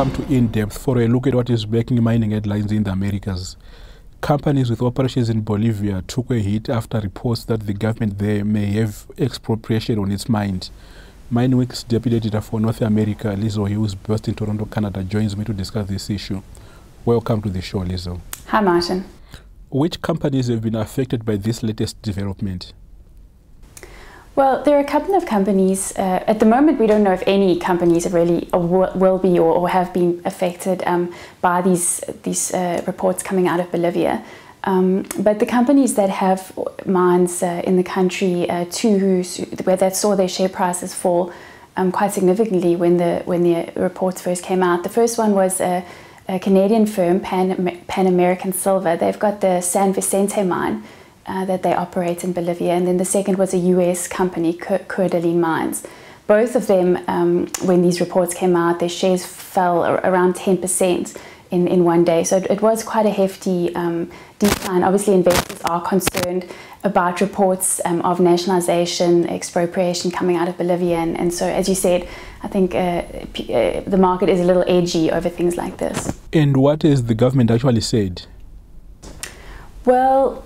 Welcome to In Depth for a look at what is making mining headlines in the Americas. Companies with operations in Bolivia took a hit after reports that the government there may have expropriation on its mines. Mining Week's Deputy Editor for North America, Lizzo, who is based in Toronto, Canada, joins me to discuss this issue. Welcome to the show, Lizzo. Hi, Martin. Which companies have been affected by this latest development? Well, there are a couple of companies. At the moment, we don't know if any companies have really will be or have been affected by these reports coming out of Bolivia. But the companies that have mines in the country, where that saw their share prices fall quite significantly when the reports first came out. The first one was a Canadian firm, Pan American Silver. They've got the San Vicente mine that they operate in Bolivia, and then the second was a US company, Coeur d'Alene Mines. Both of them, when these reports came out, their shares fell around 10% in one day. So it was quite a hefty decline. Obviously, investors are concerned about reports of nationalization, expropriation coming out of Bolivia, and so, as you said, I think the market is a little edgy over things like this. And what has the government actually said? Well,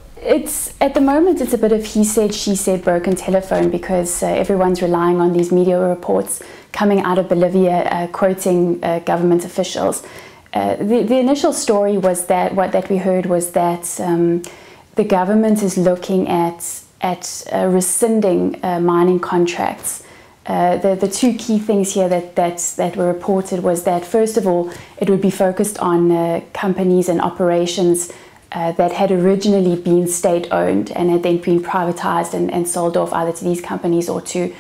at the moment it's a bit of he said, she said, broken telephone, because everyone's relying on these media reports coming out of Bolivia quoting government officials. The initial story was that what we heard was that the government is looking at rescinding mining contracts. The two key things here that were reported was that, first of all, it would be focused on companies and operations that had originally been state-owned and had then been privatized and sold off either to these companies or to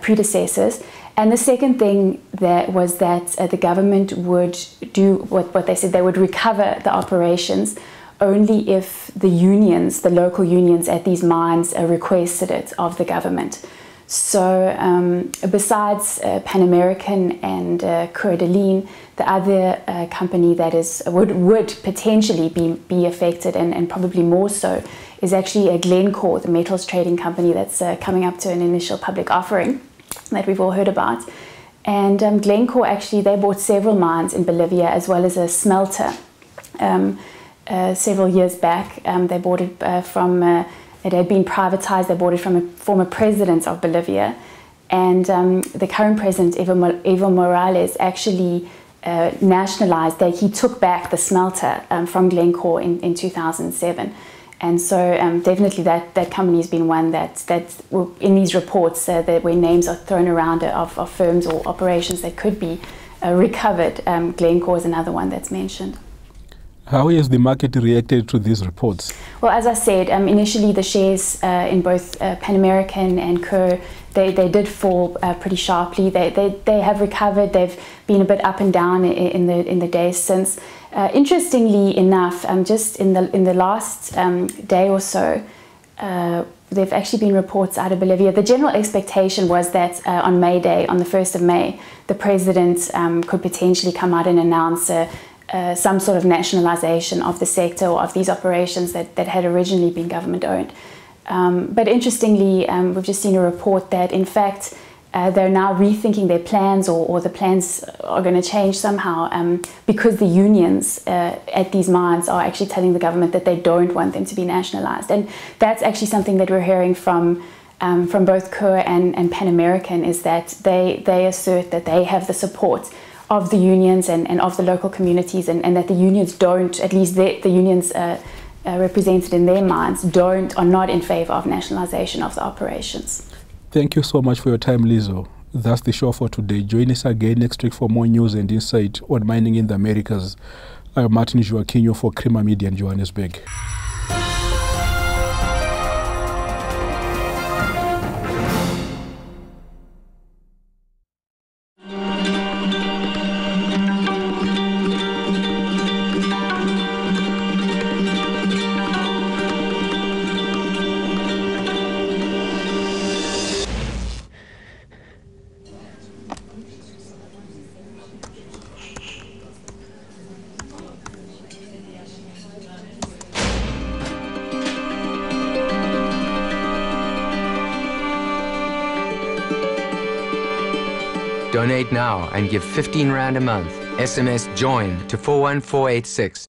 predecessors. And the second thing was that the government would do what they said, they would recover the operations only if the unions, the local unions at these mines, requested it of the government. So besides Pan American and Coeur d'Alene, the other company that would potentially be affected, and probably more so, is actually a Glencore, the metals trading company that's coming up to an initial public offering that we've all heard about. And Glencore, actually, they bought several mines in Bolivia as well as a smelter several years back. They bought it from, it had been privatized, they bought it from a former president of Bolivia. And the current president, Evo Morales, actually nationalized, he took back the smelter from Glencore in 2007. And so definitely that company has been one that in these reports where names are thrown around of firms or operations that could be recovered. Glencore is another one that's mentioned. How has the market reacted to these reports? Well, as I said, initially the shares in both Pan American and Coeur, they did fall pretty sharply. They have recovered. They've been a bit up and down in the days since. Interestingly enough, just in the last day or so, there've actually been reports out of Bolivia. The general expectation was that on May Day, on the 1st of May, the president could potentially come out and announce some sort of nationalization of the sector or of these operations that had originally been government owned. But interestingly, we've just seen a report that, in fact, they're now rethinking their plans, or the plans are going to change somehow, because the unions at these mines are actually telling the government that they don't want them to be nationalized. And that's actually something that we're hearing from both Coeur and Pan American, is that they assert that they have the support of the unions and of the local communities, and that the unions don't, at least the unions represented in their mines, are not in favor of nationalization of the operations. Thank you so much for your time, Lizzo. That's the show for today. Join us again next week for more news and insight on mining in the Americas. I'm Martin Joaquino for Crema Media in Johannesburg. Donate now and give 15 Rand a month. SMS JOIN to 41486.